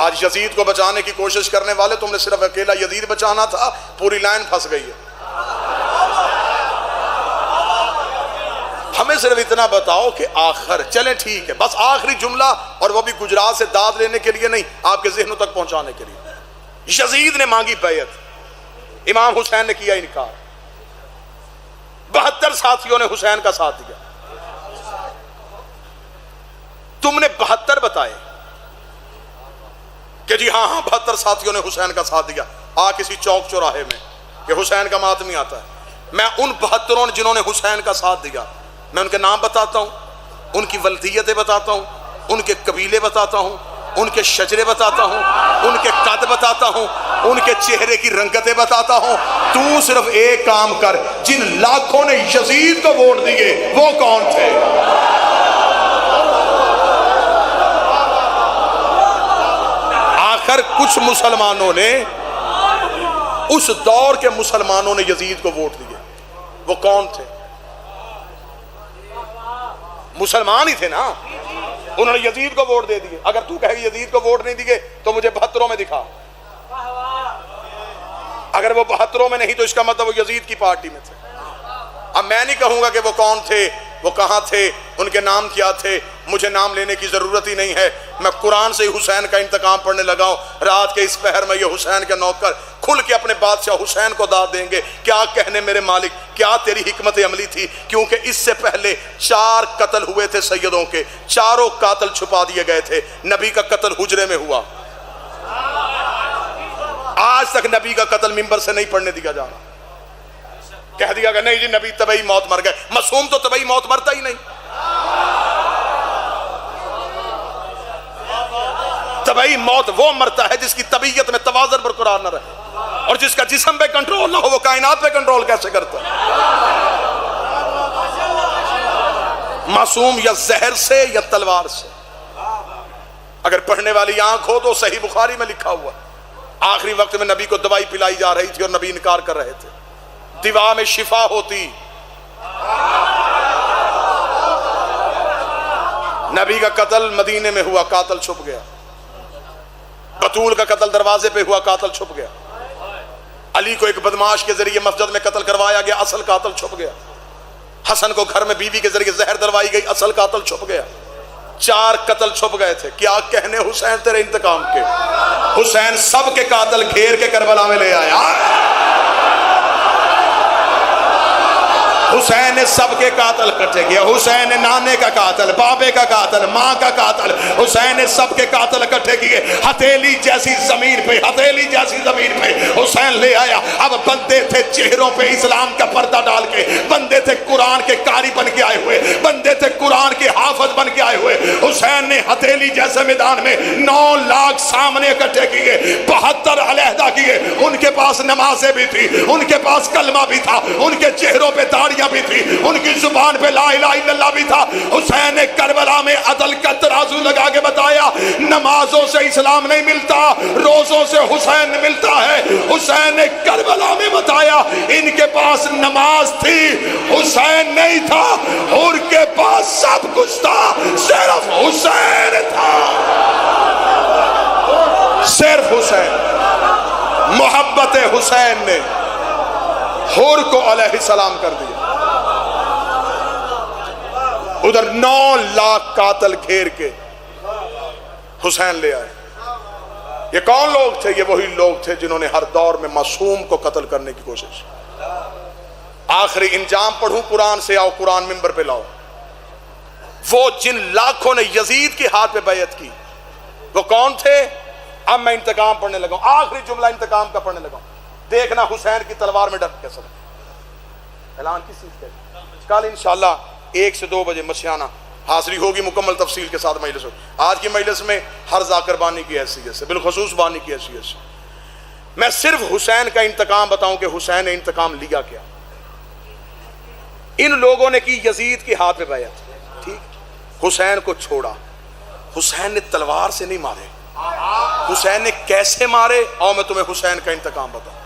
آج یزید کو بچانے کی کوشش کرنے والے، تم نے صرف اکیلا یزید بچانا تھا، پوری لائن پھنس گئی ہے۔ ہمیں صرف اتنا بتاؤ کہ آخر، چلیں ٹھیک ہے، بس آخری جملہ، اور وہ بھی گجرات سے داد لینے کے لیے نہیں، آپ کے ذہنوں تک پہنچانے کے لیے۔ یزید نے مانگی بیعت، امام حسین نے کیا انکار، 72 ساتھیوں نے حسین کا ساتھ دیا، تم نے 72 بتائے کہ جی ہاں 72 ساتھیوں نے حسین کا ساتھ دیا، کسی چوک چوراہے میں کہ حسین کا ماتمی آتا ہے، میں ان 72 جنہوں نے حسین کا ساتھ دیا، میں ان کے نام بتاتا ہوں، ان کی ولدیتیں بتاتا ہوں، ان کے قبیلے بتاتا ہوں، ان کے شجرے بتاتا ہوں، ان کے قد بتاتا ہوں، ان کے چہرے کی رنگتیں بتاتا ہوں۔ تو صرف ایک کام کر، جن لاکھوں نے یزید کو ووٹ دیے وہ کون تھے؟ آخر کچھ مسلمانوں نے، اس دور کے مسلمانوں نے یزید کو ووٹ دیے، وہ کون تھے؟ مسلمان ہی تھے نا، انہوں نے یزید کو ووٹ دے دیے۔ اگر تو کہے یزید کو ووٹ نہیں دیے تو مجھے 72 میں دکھا، اگر وہ 72 میں نہیں تو اس کا مطلب وہ یزید کی پارٹی میں تھے۔ اب میں نہیں کہوں گا کہ وہ کون تھے، وہ کہاں تھے، ان کے نام کیا تھے، مجھے نام لینے کی ضرورت ہی نہیں ہے۔ میں قرآن سے حسین کا انتقام پڑھنے لگا ہوں۔ رات کے اس پہر میں یہ حسین کے نوکر کھل کے اپنے بادشاہ حسین کو داد دیں گے، کیا کہنے میرے مالک، کیا تیری حکمت عملی تھی، کیونکہ اس سے پہلے 4 قتل ہوئے تھے سیدوں کے، چاروں قاتل چھپا دیے گئے تھے۔ نبی کا قتل حجرے میں ہوا، آج تک نبی کا قتل منبر سے نہیں پڑھنے دیا جا رہا۔ کہہ دیا کہ نہیں جی نبی طبعی موت مر گئے، معصوم تو طبعی موت مرتا ہی نہیں۔ طبعی موت وہ مرتا ہے جس کی طبیعت میں توازن برقرار نہ رہے، اور جس کا جسم پہ کنٹرول نہ ہو وہ کائنات پہ کنٹرول کیسے کرتا ہے؟ معصوم یا زہر سے یا تلوار سے۔ اگر پڑھنے والی آنکھ ہو تو صحیح بخاری میں لکھا ہوا، آخری وقت میں نبی کو دوائی پلائی جا رہی تھی اور نبی انکار کر رہے تھے، دوا میں شفا ہوتی۔ نبی کا قتل مدینے میں ہوا، قاتل چھپ گیا۔ بطول کا قتل دروازے پہ ہوا، قاتل چھپ گیا۔ علی کو ایک بدماش کے ذریعے مسجد میں قتل کروایا گیا، اصل قاتل چھپ گیا۔ حسن کو گھر میں بیوی کے ذریعے زہر دلوائی گئی، اصل قاتل چھپ گیا۔ 4 قتل چھپ گئے تھے۔ کیا کہنے حسین تیرے انتقام کے؟ حسین سب کے قاتل گھیر کے کربلا میں لے آیا۔ حسین نے سب کے قاتل کٹے گیا، حسین نے نانے کا قاتل، بابے کا قاتل، ماں کا قاتل، حسین نے سب کے قاتل کٹے کیے۔ ہتھیلی جیسی زمین پہ، ہتھیلی جیسی زمین پہ حسین لے آیا۔ اب بندے تھے چہروں پہ اسلام کا پردہ ڈال کے، بندے تھے قرآن کے قاری بن کے آئے ہوئے، بندے تھے قرآن کے حافظ بن کے آئے ہوئے۔ حسین نے ہتھیلی جیسے میدان میں 9 لاکھ سامنے اکٹھے کیے، 72 علیحدہ کیے۔ ان کے پاس نمازیں بھی تھی، ان کے پاس کلمہ بھی تھا، ان کے چہروں پہ داڑیاں بھی تھی، ان کی زبان پہ لا الہ الا اللہ بھی تھا۔ حسین نے کربلا میں عدل کا ترازو لگا کے بتایا، نمازوں سے اسلام نہیں ملتا، روزوں سے حسین ملتا ہے۔ حسین نے کربلا میں بتایا ان کے پاس نماز تھی، حسین نہیں تھا، اور کے پاس سب کچھ تھا، صرف حسین تھا، صرف حسین۔ محبت حسین نے حور کو علیہ السلام کر دیا۔ ادھر 9 لاکھ قاتل گھیر کے حسین لے آئے۔ یہ کون لوگ تھے؟ یہ وہی لوگ تھے جنہوں نے ہر دور میں معصوم کو قتل کرنے کی کوشش۔ آخری انجام پڑھوں قرآن سے، آؤ قرآن منبر پہ لاؤ۔ وہ جن لاکھوں نے یزید کے ہاتھ پہ بیعت کی وہ کون تھے؟ اب میں انتقام پڑھنے لگا ہوں، آخری جملہ انتقام کا پڑھنے لگا ہوں۔ دیکھنا حسین کی تلوار میں ڈر کیسا لگا۔ اعلان کس چیز کا؟ کل انشاءاللہ 1 سے 2 بجے مشیانہ حاضری ہوگی، مکمل تفصیل کے ساتھ مجلس ہوگی۔ آج کی مجلس میں ہر ذاکر بانی کی حیثیت سے، بالخصوص بانی کی حیثیت سے میں صرف حسین کا انتقام بتاؤں کہ حسین نے انتقام لیا کیا۔ ان لوگوں نے کی یزید کے ہاتھ پہ بیعت، ٹھیک، حسین کو چھوڑا۔ حسین نے تلوار سے نہیں مارے، حسین نے کیسے مارے؟ اور میں تمہیں حسین کا انتقام بتاؤں۔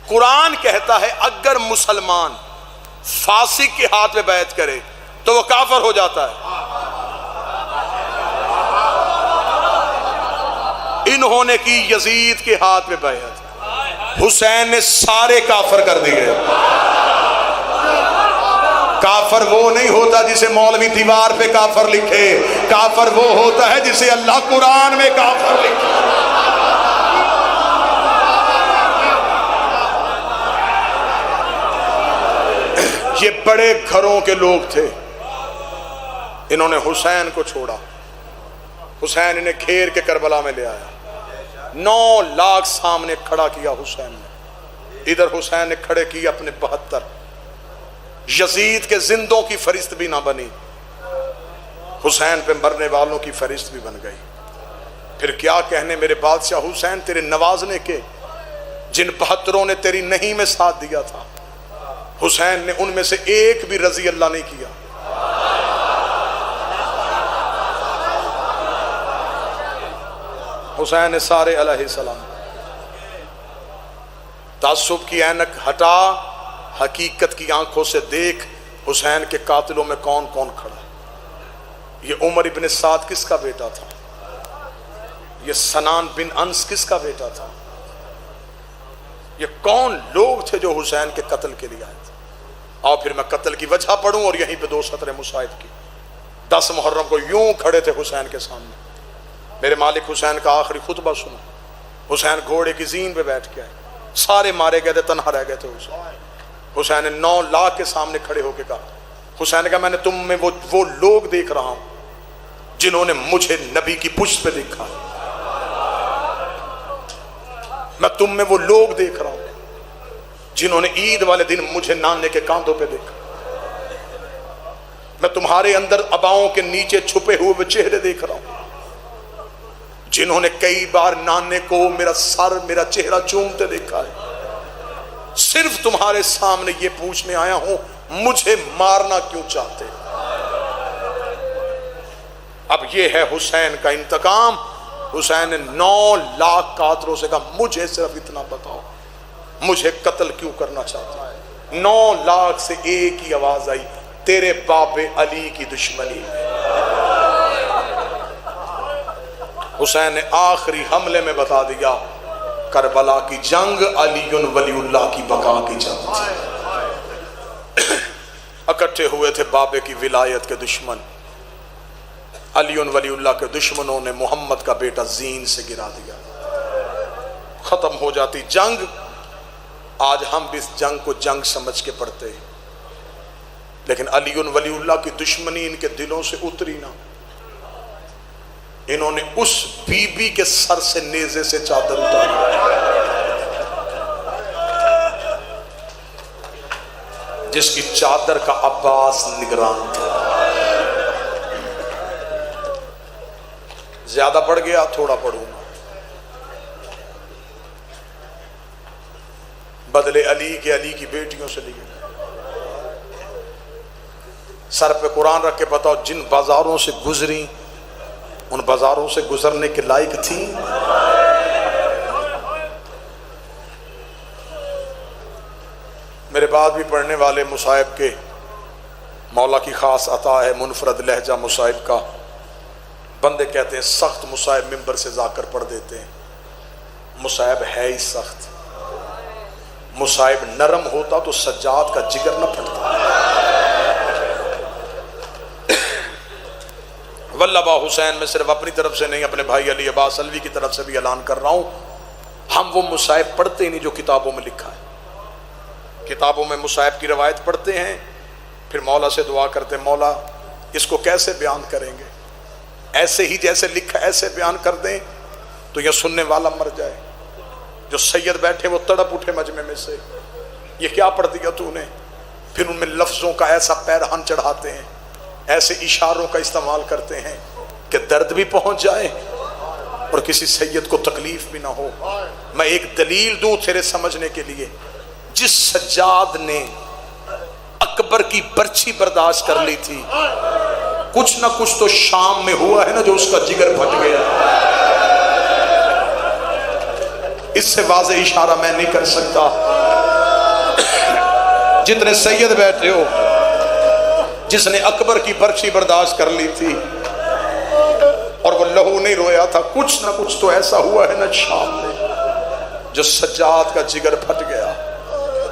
قرآن کہتا ہے اگر مسلمان فاسق کے ہاتھ میں بیعت کرے تو وہ کافر ہو جاتا ہے۔ انہوں نے کی یزید کے ہاتھ میں بیعت، حسین نے سارے کافر کر دیے۔ کافر وہ نہیں ہوتا جسے مولوی دیوار پہ کافر لکھے، کافر وہ ہوتا ہے جسے اللہ قرآن میں کافر لکھے۔ یہ بڑے گھروں کے لوگ تھے، انہوں نے حسین کو چھوڑا، حسین انہیں گھیر کے کربلا میں لے آیا، 9 لاکھ سامنے کھڑا کیا حسین نے، ادھر حسین نے کھڑے کی اپنے 72، یزید کے زندوں کی فہرست بھی نہ بنی، حسین پہ مرنے والوں کی فہرست بھی بن گئی۔ پھر کیا کہنے میرے بادشاہ حسین تیرے نوازنے کے، جن 72 نے تیری نہیں میں ساتھ دیا تھا، حسین نے ان میں سے ایک بھی رضی اللہ نہیں کیا۔ حسین نے سارے علیہ السلام۔ تعصب کی اینک ہٹا، حقیقت کی آنکھوں سے دیکھ، حسین کے قاتلوں میں کون کون کھڑا۔ یہ عمر ابن سعد کس کا بیٹا تھا؟ یہ سنان بن انس کس کا بیٹا تھا؟ یہ کون لوگ تھے جو حسین کے قتل کے لیے آئے تھے؟ اور پھر میں قتل کی وجہ پڑھوں اور یہیں پہ 2 سطریں مصائب کی۔ 10 محرم کو یوں کھڑے تھے حسین کے سامنے، میرے مالک حسین کا آخری خطبہ سنو۔ حسین گھوڑے کی زین پہ بیٹھ کے آئے، سارے مارے گئے تھے، تنہا رہ گئے تھے حسین نے 9 لاکھ کے سامنے کھڑے ہو کے کہا، حسین نے کہا میں نے تم میں وہ لوگ دیکھ رہا ہوں جنہوں نے مجھے نبی کی پشت پہ دیکھا، میں تم میں وہ لوگ دیکھ رہا ہوں جنہوں نے عید والے دن مجھے نانے کے کاندھوں پہ دیکھا، میں تمہارے اندر عباؤں کے نیچے چھپے ہوئے وہ چہرے دیکھ رہا ہوں جنہوں نے کئی بار نانے کو میرا سر میرا چہرہ چومتے دیکھا ہے۔ صرف تمہارے سامنے یہ پوچھنے آیا ہوں مجھے مارنا کیوں چاہتے؟ اب یہ ہے حسین کا انتقام۔ حسین نے 9 لاکھ قاتلوں سے کہا مجھے صرف اتنا بتاؤ، مجھے قتل کیوں کرنا چاہتا ہے؟ 9 لاکھ سے ایک ہی آواز آئی، تیرے باپ علی کی دشمنی۔ حسین نے آخری حملے میں بتا دیا کربلا کی جنگ علی ولی اللہ کی بقا کی جنگ تھی۔ اکٹھے ہوئے تھے بابے کی ولایت کے دشمن، علی ولی اللہ کے دشمنوں نے محمد کا بیٹا زین سے گرا دیا، ختم ہو جاتی جنگ۔ آج ہم بھی اس جنگ کو جنگ سمجھ کے پڑھتے ہیں، لیکن علی ولی اللہ کی دشمنی ان کے دلوں سے اتری نہ۔ انہوں نے اس بی بی کے سر سے نیزے سے چادر اتاری جس کی چادر کا عباس نگران تھا۔ زیادہ پڑھ گیا، تھوڑا پڑھوں گا۔ بدلے علی کے علی کی بیٹیوں سے لیے، سر پہ قرآن رکھ کے بتاؤ جن بازاروں سے گزری ان بازاروں سے گزرنے کے لائق تھی؟ میرے بعد بھی پڑھنے والے مصائب کے مولا کی خاص عطا ہے منفرد لہجہ مصائب کا۔ بندے کہتے ہیں سخت مصائب ممبر سے جا کر پڑھ دیتے ہیں، مصائب ہے ہی سخت۔ مصائب نرم ہوتا تو سجاد کا جگر نہ پھٹتا۔ واللہ حسین میں صرف اپنی طرف سے نہیں، اپنے بھائی علی عباس علوی کی طرف سے بھی اعلان کر رہا ہوں، ہم وہ مصائب پڑھتے ہی نہیں جو کتابوں میں لکھا ہے۔ کتابوں میں مصائب کی روایت پڑھتے ہیں، پھر مولا سے دعا کرتے ہیں مولا اس کو کیسے بیان کریں گے، ایسے ہی جیسے لکھا ایسے بیان کر دیں تو یہ سننے والا مر جائے۔ جو سید بیٹھے وہ تڑپ اٹھے مجمع میں سے، یہ کیا پڑھ دیا تو نے؟ پھر ان میں لفظوں کا ایسا پیرہن چڑھاتے ہیں، ایسے اشاروں کا استعمال کرتے ہیں کہ درد بھی پہنچ جائے اور کسی سید کو تکلیف بھی نہ ہو۔ میں ایک دلیل دوں تیرے سمجھنے کے لیے، جس سجاد نے اکبر کی برچھی برداشت کر لی تھی، کچھ نہ کچھ تو شام میں ہوا ہے نا جو اس کا جگر پھٹ گیا۔ اس سے واضح اشارہ میں نہیں کر سکتا۔ جتنے سید بیٹھے ہو، جس نے اکبر کی برچھی برداشت کر لی تھی اور وہ لہو نہیں رویا تھا، کچھ نہ کچھ تو ایسا ہوا ہے نا شام میں جو سجاد کا جگر پھٹ گیا۔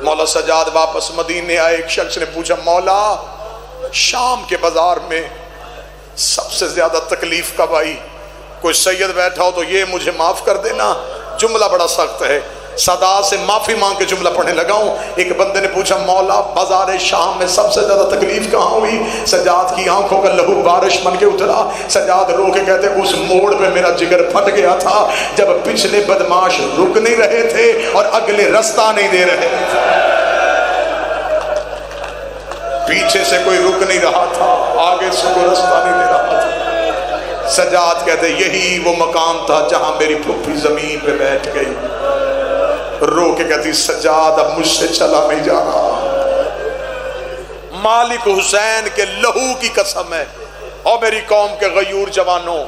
مولا سجاد واپس مدینے آئے، ایک شخص نے پوچھا مولا شام کے بازار میں سب سے زیادہ تکلیف کب آئی؟ کوئی سید بیٹھا ہو تو یہ مجھے معاف کر دینا، جملہ بڑا سخت ہے۔ سادات سے معافی مانگ کے جملہ پڑھنے لگا ہوں۔ ایک بندے نے پوچھا مولا بازار شام میں سب سے زیادہ تکلیف کہاں ہوئی؟ سجاد کی آنکھوں کا لہو بارش بن کے اترا۔ سجاد رو کے کہتے اس موڑ پہ میرا جگر پھٹ گیا تھا جب پچھلے بدماش رک نہیں رہے تھے اور اگلے رستہ نہیں دے رہے تھے، پیچھے سے کوئی رک نہیں رہا تھا، آگے سے کوئی رستہ نہیں دے رہا تھا۔ سجاد کہتے یہی وہ مقام تھا جہاں میری پھوپھی زمین پہ بیٹھ گئی، رو کے کہتی سجاد اب مجھ سے چلا نہیں جانا۔ مالک حسین کے لہو کی قسم ہے، اور میری قوم کے غیور جوانوں،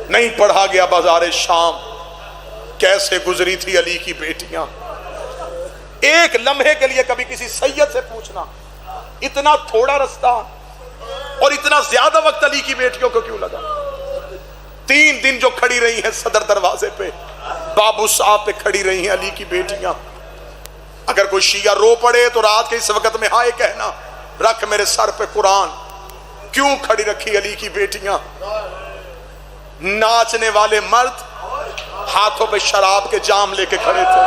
نہیں پڑھا گیا بازار شام کیسے گزری تھی علی کی بیٹیاں۔ ایک لمحے کے لیے کبھی کسی سید سے پوچھنا اتنا تھوڑا رستہ اور اتنا زیادہ وقت علی کی بیٹیوں کو کیوں لگا؟ 3 دن جو کھڑی رہی ہیں صدر دروازے پہ، بابو صاحب پہ کھڑی رہی ہیں علی کی بیٹیاں۔ اگر کوئی شیعہ رو پڑے تو رات کے اس وقت میں ہائے کہنا، رکھ میرے سر پہ قرآن، کیوں کھڑی رکھی علی کی بیٹیاں؟ ناچنے والے مرد ہاتھوں پہ شراب کے جام لے کے کھڑے تھے۔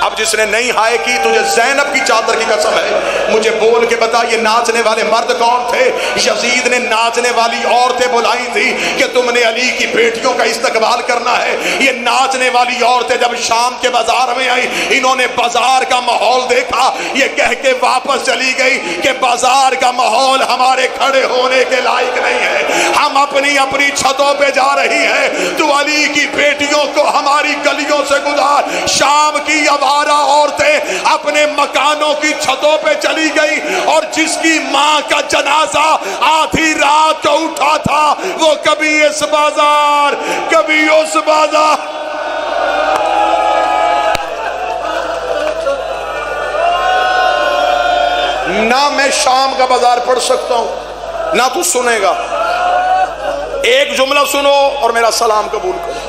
اب جس نے نہیں ہائے کی تجھے زینب کی چادر کی قسم ہے مجھے بول کے بتا یہ ناچنے والے مرد کون تھے؟ یزید نے ناچنے والی عورتیں بلائی تھی کہ تم نے علی کی بیٹیوں کا استقبال کرنا ہے۔ یہ ناچنے والی عورتیں جب شام کے بازار میں آئی، انہوں نے بازار کا ماحول دیکھا، یہ کہہ کے واپس چلی گئی کہ بازار کا ماحول ہمارے کھڑے ہونے کے لائق نہیں ہے، ہم اپنی اپنی چھتوں پہ جا رہی ہیں، تو علی کی بیٹیوں کو ہماری گلیوں سے گزار۔ شام کی آوارہ عورتیں اپنے مکانوں کی چھتوں پہ چلی گئی، اور جس کی ماں کا جنازہ آدھی رات کو اٹھا تھا وہ کبھی اس بازار کبھی اس بازار۔ نہ میں شام کا بازار پڑھ سکتا ہوں نہ تو سنے گا، ایک جملہ سنو اور میرا سلام قبول کرو۔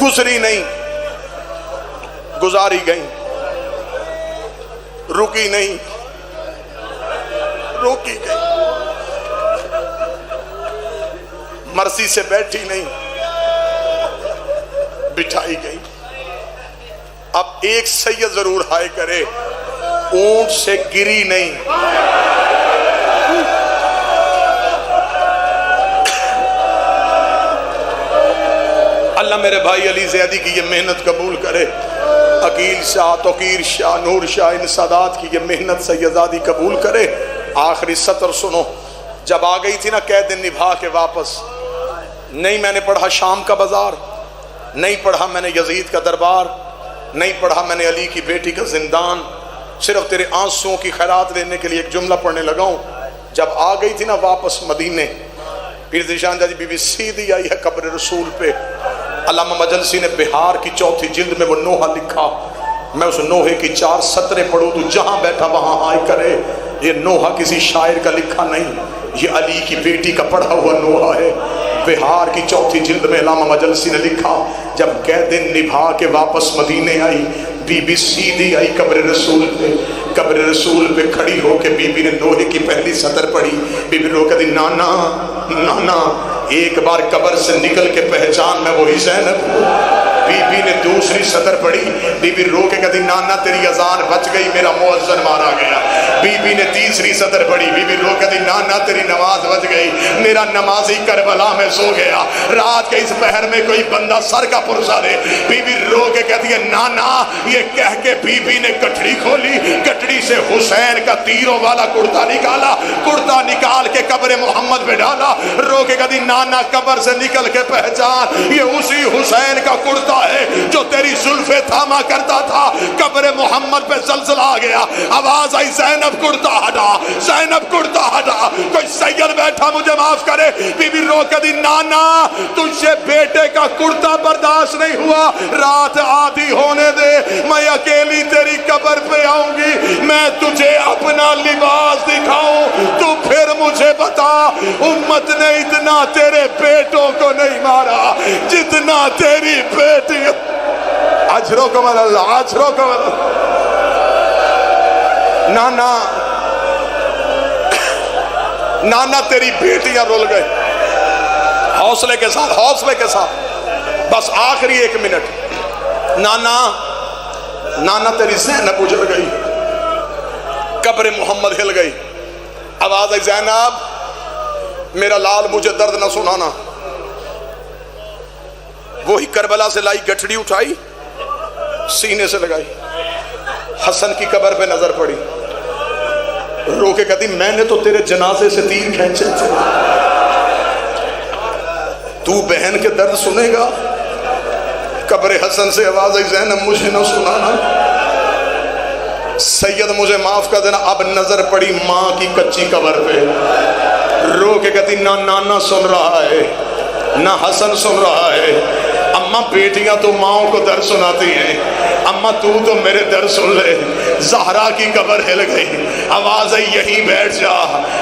گزری نہیں، گزاری گئی، رکی نہیں، روکی گئی، مرضی سے بیٹھی نہیں، بٹھائی گئی۔ اب ایک سید ضرور ہائے کرے، اونٹ سے گری نہیں۔ اللہ میرے بھائی علی زیدی کی یہ محنت قبول کرے، عقیل شاہ، توقیر شاہ، نور شاہ، ان سادات کی یہ محنت سیدزادی قبول کرے۔ آخری سطر سنو، جب آ گئی تھی نا قید نبھا کے واپس، نہیں میں نے پڑھا شام کا بازار، نہیں پڑھا میں نے یزید کا دربار، نہیں پڑھا میں نے علی کی بیٹی کا زندان، صرف تیرے آنسوؤں کی خیرات لینے کے لیے ایک جملہ پڑھنے لگا ہوں۔ جب آ گئی تھی نا واپس مدینے، پیر ذیشان جی بی بی سیدھی آئی ہے قبر رسول پہ۔ علامہ مجلسی نے بہار کی 4 جلد میں وہ نوحہ لکھا، میں اس نوحے کی 4 سطریں پڑھوں تو جہاں بیٹھا وہاں آئے کرے۔ یہ نوحہ کسی شاعر کا لکھا نہیں، یہ علی کی بیٹی کا پڑھا ہوا نوحہ ہے۔ بہار کی 4 جلد میں علامہ مجلسی نے لکھا، جب قید نبھا کے واپس مدینے آئی، بی بی سیدھی آئی قبر رسول پہ، قبر رسول پہ کھڑی ہو کے بی بی نے نوحے کی پہلی سطر پڑھی۔ بی بی رو کے دی نانا نانا، ایک بار قبر سے نکل کے پہچان میں وہی زینب ہوں۔ بی بی نے دوسری سطر پڑھی، بی بی رو کے کہتی نانا تیری اذان بچ گئی، میرا مؤذن مارا گیا۔ بی بی نے تیسری سطر پڑھی، بی بی رو کے کہتی نانا تیری نماز بچ گئی، میرا نمازی کربلا میں سو گیا۔ رات کے اس پہر میں کوئی بندہ سر کا پرسا دے۔ بی بی رو کے کہتی ہے نانا، یہ کہہ کے بی بی نے کٹڑی کھولی، کٹڑی سے حسین کا تیروں والا کرتا نکالا، کرتا نکال کے قبر محمد پہ ڈالا۔ رو کے کہتی نانا قبر سے نکل کے پہچان، یہ اسی حسین کا کرتا بیٹا ہے جو تیری زلفیں تھاما کرتا تھا. قبر محمد پہ زلزلہ آ گیا. آواز آئی زینب کرتا ہٹا, زینب کرتا ہٹا. کوئی سید بیٹھا مجھے معاف کرے. بی بی رو کے دی نانا تجھ سے بیٹے کا کرتا برداشت نہیں ہوا, رات آدھی ہونے دے, میں اکیلی تیری قبر پہ آؤں گی, میں تجھے اپنا لباس دکھاؤں, تو پھر مجھے بتا امت نے اتنا تیرے بیٹوں کو نہیں مارا جتنا تیری بیٹی. اجرو کمل اللہ, اجرو کمل. نانا نانا تیری بیٹیاں رول گئے. حوصلے کے ساتھ, حوصلے کے ساتھ, بس آخری 1 منٹ. نانا نانا تیری زینب اجڑ گئی, قبر محمد ہل گئی. آواز آئی زینب میرا لال مجھے درد نہ سنانا. وہی کربلا سے لائی گٹھڑی اٹھائی, سینے سے لگائی, حسن کی قبر پہ نظر پڑی, رو کے کہتی میں نے تو تیرے جنازے سے تیر کھینچے تھے, تو بہن کے درد سنے گا. قبر حسن سے آواز آئی زینب مجھے نہ سنانا. سید مجھے معاف کر دینا. اب نظر پڑی ماں کی کچی قبر پہ, رو کے کہتی نہ نانا سن رہا ہے نہ حسن سن رہا ہے. اماں بیٹیاں تو ماؤں کو درد سناتی ہیں, اماں تو میرے درد سن لے. زہرا کی قبر ہل گئی. آواز ہے یہیں بیٹھ جا,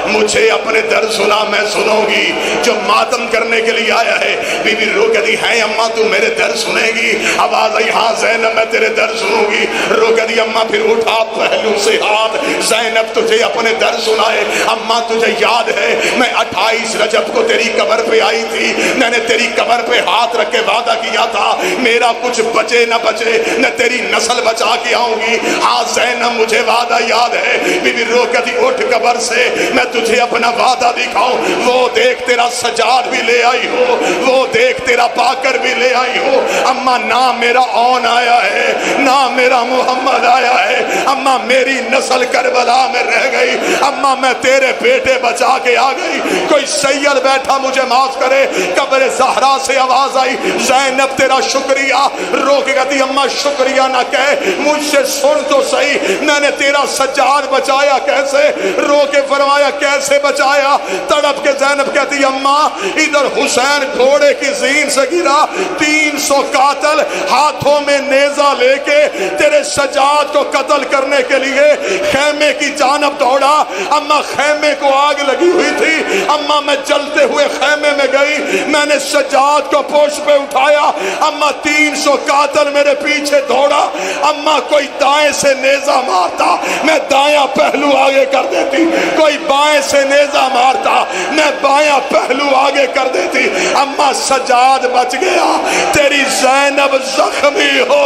مجھے اپنے درد سنا, میں سنوں گی. جو ماتم کرنے کے لیے آیا ہے بی بی رو کہتی ہے اماں تو میرے درد سنے گی. آواز آئی ہاں زینب میں تیرے درد سنوں گی. رو کہتی اماں پھر اٹھا پہلو سے ہاتھ, زینب تجھے اپنے درد سنائے. اماں تجھے یاد ہے میں 28 رجب کو تیری قبر پہ آئی تھی, میں نے تیری قبر پہ ہاتھ رکھ کے وعدہ کیا تھا میرا کچھ بچے نہ بچے, میں تیری نسل بچا کے آؤں گی. ہاں زینب مجھے وعدہ یاد ہے. بی بی رو کہتی اٹھ قبر سے, میں تجھے اپنا وعدہ دکھاؤں. وہ دیکھ تیرا سجاد بھی لے آئی ہو, وہ دیکھ تیرا پاکر بھی لے آئی ہو. اماں نہ میرا اون آیا ہے نہ میرا محمد آیا ہے. اماں میری نسل کربلا میں رہ گئی. اماں میں تیرے بیٹے بچا کے آ گئی. کوئی سید بیٹھا مجھے معاف کرے. قبر زہرا سے آواز آئی زینب تیرا شکریہ. رو کے کہتی اماں شکریہ نہ کہہ, مجھ سے سن تو صحیح, میں نے تیرا سجاد بچایا کیسے. رو کے فرمایا کیسے بچایا. تڑپ کے زینب کہتی اماں ادھر حسین گھوڑے کی زین سے گرا, 300 قاتل ہاتھوں میں نیزہ لے کے تیرے سجاد کو قتل کرنے کے لیے خیمے کی جانب دوڑا. اماں خیمے کو آگ لگی ہوئی تھی. اماں میں جلتے ہوئے خیمے میں گئی, میں نے سجاد کو پوش پہ اٹھایا. اماں 300 قاتل میرے پیچھے دوڑا. اماں کوئی دائیں سے نیزہ مارتا میں دایاں پہلو آگے کر دیتی, کوئی بائیں سے نیزہ مارتا میں بایاں پہلو آگے کر دیتی. اماں سجاد بچ گیا, تیری زینب زخمی ہو.